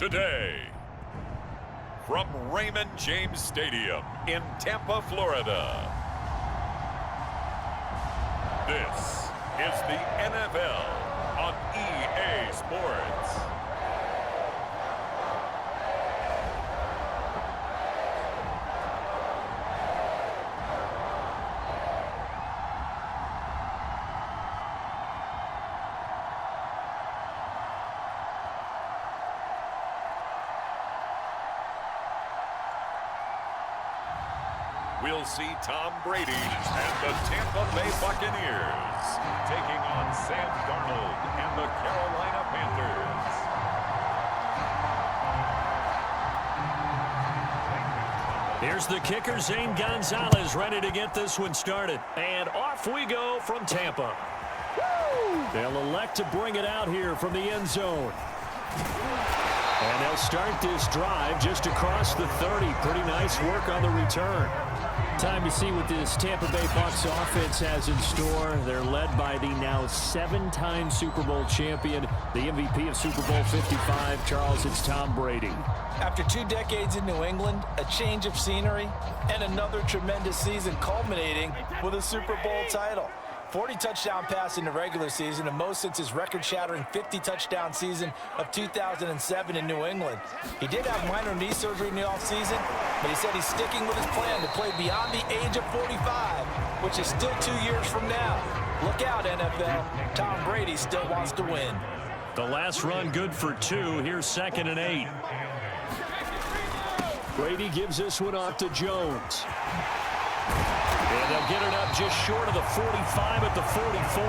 today. From Raymond James Stadium in Tampa, Florida. This is the NFL on EA Sports. We'll see Tom Brady and the Tampa Bay Buccaneers taking on Sam Darnold and the Carolina Panthers. Here's the kicker, Zane Gonzalez, ready to get this one started. And off we go from Tampa. They'll elect to bring it out here from the end zone. And they'll start this drive just across the 30. Pretty nice work on the return. Time to see what this Tampa Bay Bucs offense has in store. They're led by the now 7-time Super Bowl champion, the MVP of Super Bowl 55. Charles, it's Tom Brady. After 2 decades in New England, a change of scenery, and another tremendous season culminating with a Super Bowl title. 40 touchdown pass in the regular season, the most since his record-shattering 50-touchdown season of 2007 in New England. He did have minor knee surgery in the offseason, but he said he's sticking with his plan to play beyond the age of 45, which is still 2 years from now. Look out, NFL. Tom Brady still wants to win. The last run good for 2. Here's 2nd and 8. Brady gives this one off to Jones. And they'll get it up just short of the 45 at the 44.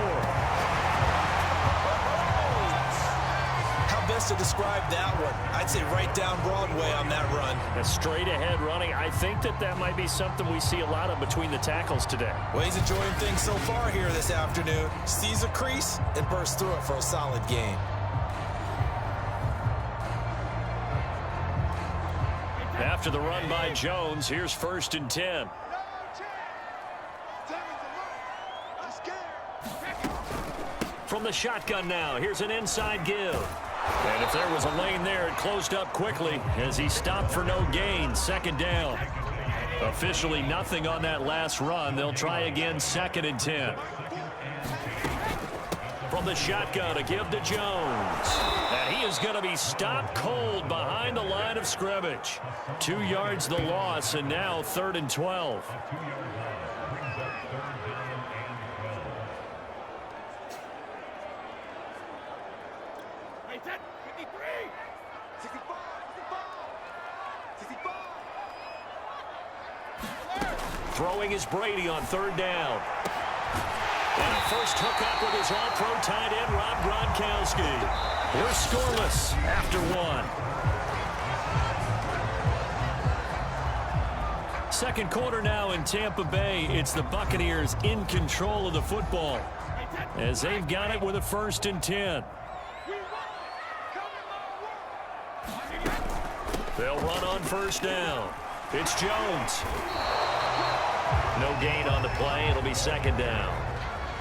How best to describe that one? I'd say right down Broadway on that run. A straight ahead running. I think that might be something we see a lot of between the tackles today. Well, he's enjoying things so far here this afternoon. Sees a crease and bursts through it for a solid gain. After the run by Jones, here's 1st and 10. From the shotgun now, here's an inside give. And if there was a lane there, it closed up quickly as he stopped for no gain. 2nd down. Officially nothing on that last run. They'll try again, 2nd and 10. From the shotgun, a give to Jones. And he is going to be stopped cold behind the line of scrimmage. 2 yards the loss, and now 3rd and 12. Throwing is Brady on 3rd down. And a first hookup with his all-pro tight end, Rob Gronkowski. We're scoreless after 1. Second quarter now in Tampa Bay. It's the Buccaneers in control of the football as they've got it with a 1st and 10. They'll run on 1st down. It's Jones. No gain on the play. It'll be 2nd down.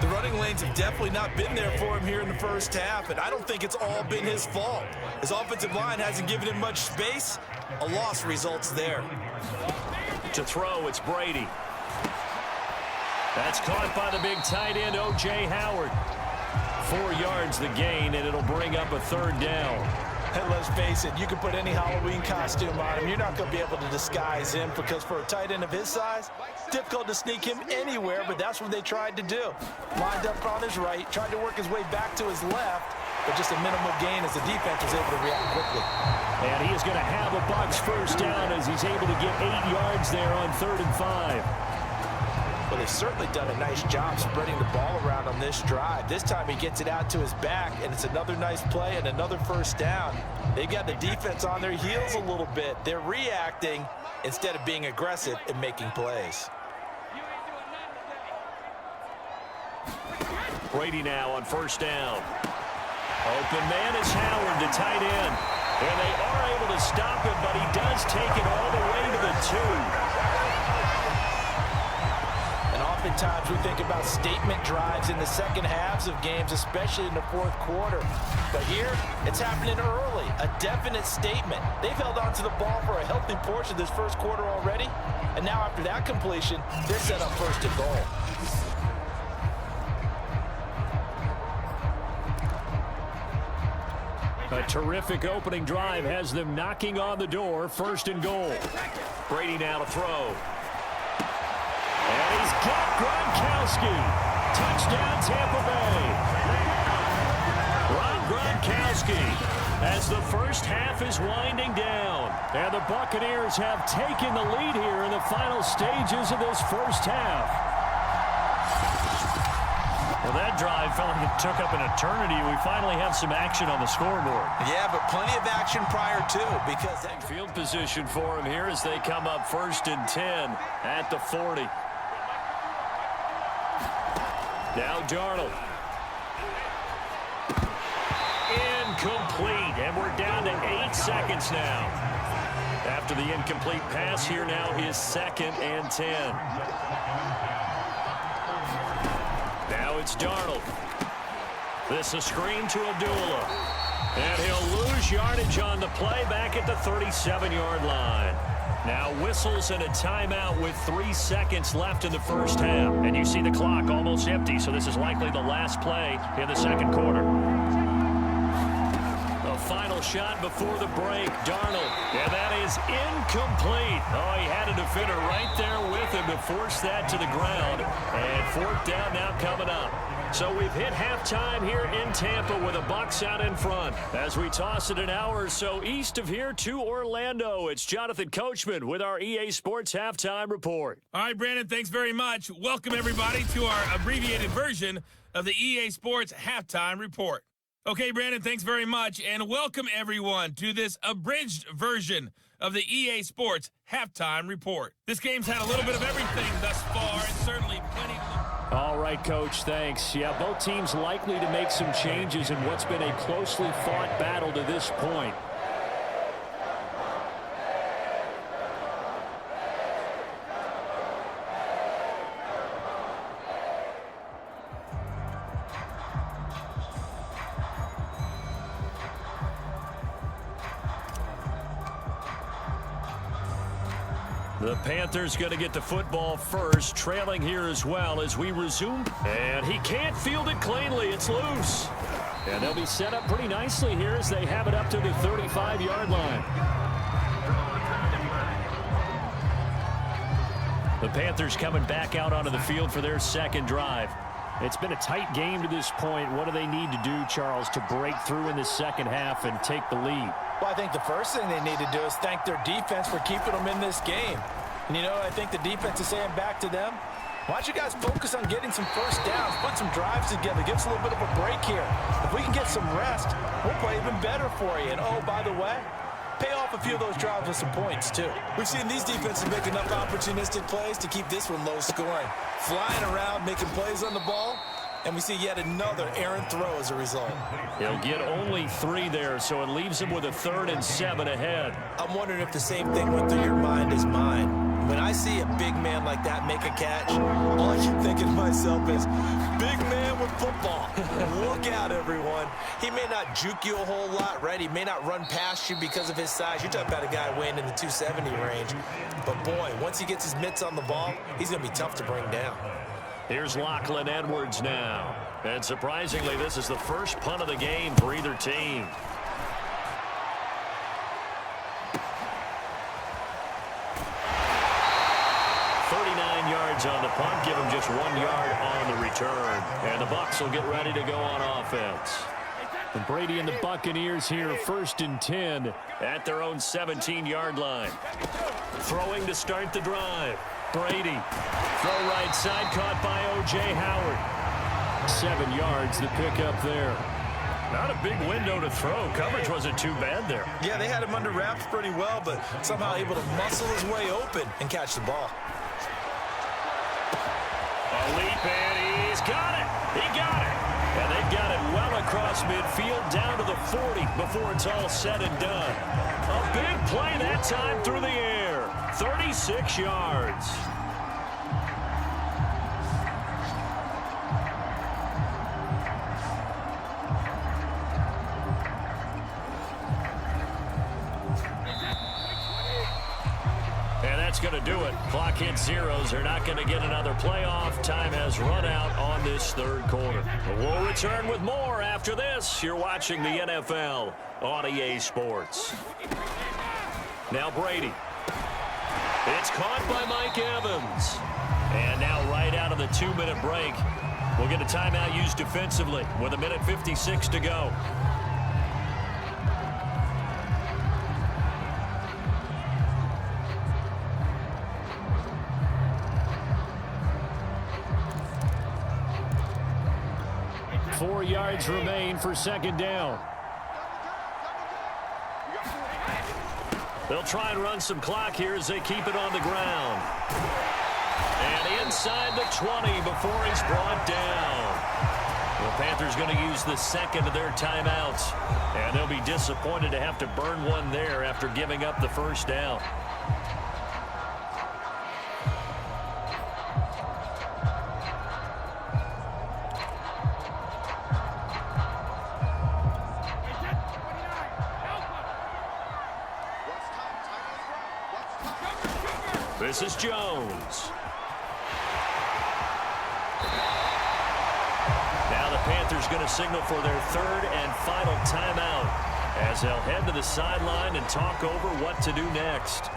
The running lanes have definitely not been there for him here in the first half, and I don't think it's all been his fault. His offensive line hasn't given him much space. A loss results there. To throw, it's Brady. That's caught by the big tight end, O.J. Howard. 4 yards the gain, and it'll bring up a 3rd down. And let's face it, you can put any Halloween costume on him. You're not going to be able to disguise him because for a tight end of his size, difficult to sneak him anywhere, but that's what they tried to do. Lined up on his right, tried to work his way back to his left, but just a minimal gain as the defense was able to react quickly. And he is going to have a Bucs 1st down as he's able to get 8 yards there on 3rd and 5. Well, they've certainly done a nice job spreading the ball around on this drive. This time he gets it out to his back, and it's another nice play and another 1st down. They've got the defense on their heels a little bit. They're reacting instead of being aggressive and making plays. Brady now on 1st down. Open man is Howard, the tight end. And they are able to stop him, but he does take it all the way to the 2. times we think about statement drives in the second halves of games, especially in the fourth quarter. But here, it's happening early, a definite statement. They've held on to the ball for a healthy portion of this first quarter already, and now after that completion, they're set up first and goal. A terrific opening drive has them knocking on the door, first and goal. Brady now to throw. And he's got Gronkowski. Touchdown, Tampa Bay. Ron Gronkowski as the first half is winding down. And the Buccaneers have taken the lead here in the final stages of this first half. Well, that drive felt like it took up an eternity. We finally have some action on the scoreboard. Yeah, but plenty of action prior to, because that field position for him here as they come up first and 10 at the 40. Now Darnold. Incomplete, and we're down to 8 seconds now. After the incomplete pass, here now is 2nd and 10. Now it's Darnold. This a screen to Abdullah. And he'll lose yardage on the play back at the 37-yard line. Now whistles and a timeout with 3 seconds left in the first half. And you see the clock almost empty, so this is likely the last play in the second quarter. A final shot before the break, Darnold. And that is incomplete. Oh, he had a defender right there with him to force that to the ground. And fourth down now coming up. So we've hit halftime here in Tampa with the Bucs out in front. As we toss it an hour or so east of here to Orlando, it's Jonathan Coachman with our EA Sports Halftime Report. All right, Brandon, thanks very much. Welcome, everybody, to our abbreviated version of the EA Sports Halftime Report. Okay, Brandon, thanks very much, and welcome, everyone, to this abridged version of the EA Sports Halftime Report. This game's had a little bit of everything thus far, and certainly plenty to look. All right, Coach, thanks. Yeah, both teams likely to make some changes in what's been a closely fought battle to this point. The Panthers going to get the football first, trailing here as well as we resume. And he can't field it cleanly. It's loose. And they'll be set up pretty nicely here as they have it up to the 35-yard line. The Panthers coming back out onto the field for their second drive. It's been a tight game to this point. What do they need to do, Charles, to break through in the second half and take the lead? Well, I think the first thing they need to do is thank their defense for keeping them in this game. And, you know, I think the defense is saying back to them, why don't you guys focus on getting some first downs, put some drives together, give us a little bit of a break here. If we can get some rest, we'll play even better for you. And, oh, by the way, pay off a few of those drives with some points, too. We've seen these defenses make enough opportunistic plays to keep this one low scoring. Flying around, making plays on the ball, and we see yet another errant throw as a result. He'll get only 3 there, so it leaves him with a 3rd and 7 ahead. I'm wondering if the same thing went through your mind as mine. When I see a big man like that make a catch, all I keep thinking to myself is, big man with football. Look out, everyone. He may not juke you a whole lot, right? He may not run past you because of his size. You're talking about a guy weighing in the 270 range. But, boy, once he gets his mitts on the ball, he's going to be tough to bring down. Here's Lachlan Edwards now. And surprisingly, this is the first punt of the game for either team. On the punt, give him just 1 yard on the return. And the Bucs will get ready to go on offense. And Brady and the Buccaneers here, 1st and 10 at their own 17-yard line. Throwing to start the drive. Brady. Throw right side, caught by O.J. Howard. 7 yards, the pickup there. Not a big window to throw. Coverage wasn't too bad there. Yeah, they had him under wraps pretty well, but somehow able to muscle his way open and catch the ball. A leap, and he's got it. He got it. And they've got it well across midfield down to the 40 before it's all said and done. A big play that time through the air. 36 yards. that's going to do it. Clock hits zeros. They're not going to get another playoff. Time has run out on this third quarter. We'll return with more after this. You're watching the NFL on EA Sports. Now Brady. It's caught by Mike Evans. And now right out of the 2-minute break, we'll get a timeout used defensively with 1:56 to go. Four yards remain for second down. They'll try and run some clock here as they keep it on the ground. And inside the 20 before he's brought down. The Panthers going to use the second of their timeouts. And they'll be disappointed to have to burn one there after giving up the first down. This is Jones. Now the Panthers going to signal for their third and final timeout as they'll head to the sideline and talk over what to do next.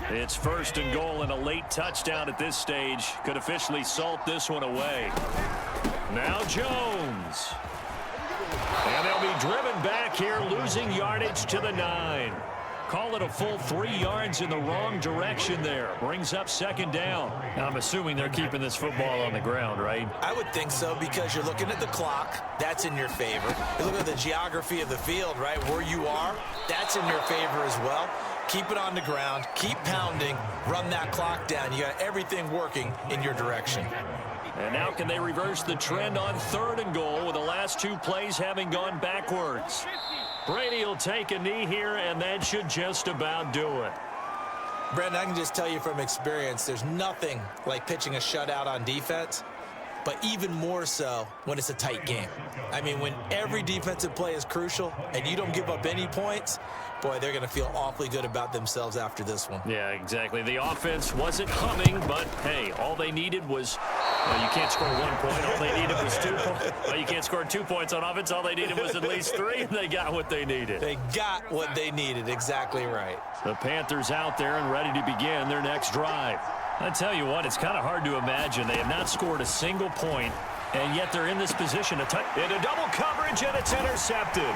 It's first and goal, and a late touchdown at this stage could officially salt this one away. Now Jones. And they'll be driven back here, losing yardage to the 9. Call it a full 3 yards in the wrong direction there. Brings up second down. Now, I'm assuming they're keeping this football on the ground, right? I would think so, because you're looking at the clock. That's in your favor. You're looking at the geography of the field, right? Where you are, that's in your favor as well. Keep it on the ground. Keep pounding. Run that clock down. You got everything working in your direction. And now can they reverse the trend on third and goal with the last 2 plays having gone backwards? Brady will take a knee here, and that should just about do it. Brandon, I can just tell you from experience, there's nothing like pitching a shutout on defense, but even more so when it's a tight game. I mean, when every defensive play is crucial and you don't give up any points, boy, they're going to feel awfully good about themselves after this one. Yeah, exactly. The offense wasn't humming, but, hey, all they needed was, well, you can't score 1 point. All they needed was 2 points. Well, you can't score 2 points on offense. All they needed was at least 3, and they got what they needed. They got what they needed. Exactly right. The Panthers out there and ready to begin their next drive. I tell you what, it's kind of hard to imagine. They have not scored a single point, and yet they're in this position into double coverage, and it's intercepted.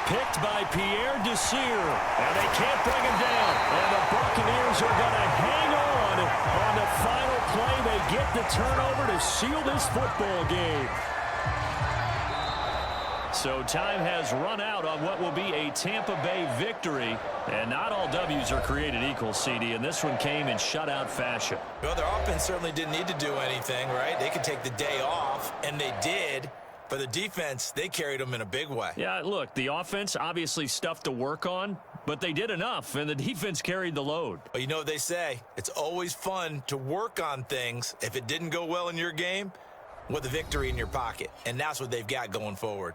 Picked by Pierre Desir, and they can't bring him down. And the Buccaneers are going to hang on the final play. They get the turnover to seal this football game. So time has run out on what will be a Tampa Bay victory. And not all W's are created equal, CD, and this one came in shutout fashion. Well, their offense certainly didn't need to do anything, right? They could take the day off, and they did. For the defense, they carried them in a big way. Yeah, look, the offense obviously stuff to work on, but they did enough, and the defense carried the load. Well, you know what they say. It's always fun to work on things if it didn't go well in your game with a victory in your pocket, and that's what they've got going forward.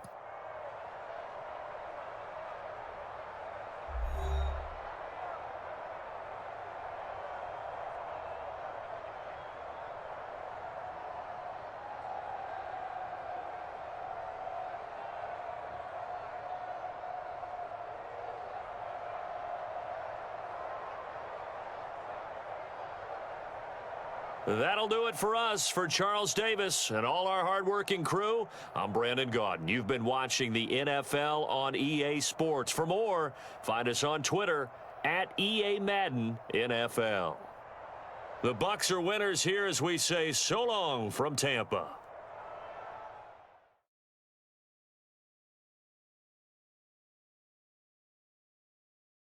That'll do it for us. For Charles Davis and all our hardworking crew, I'm Brandon Gaudin. You've been watching the NFL on EA Sports. For more, find us on Twitter at EA Madden NFL. The Bucs are winners here as we say so long from Tampa.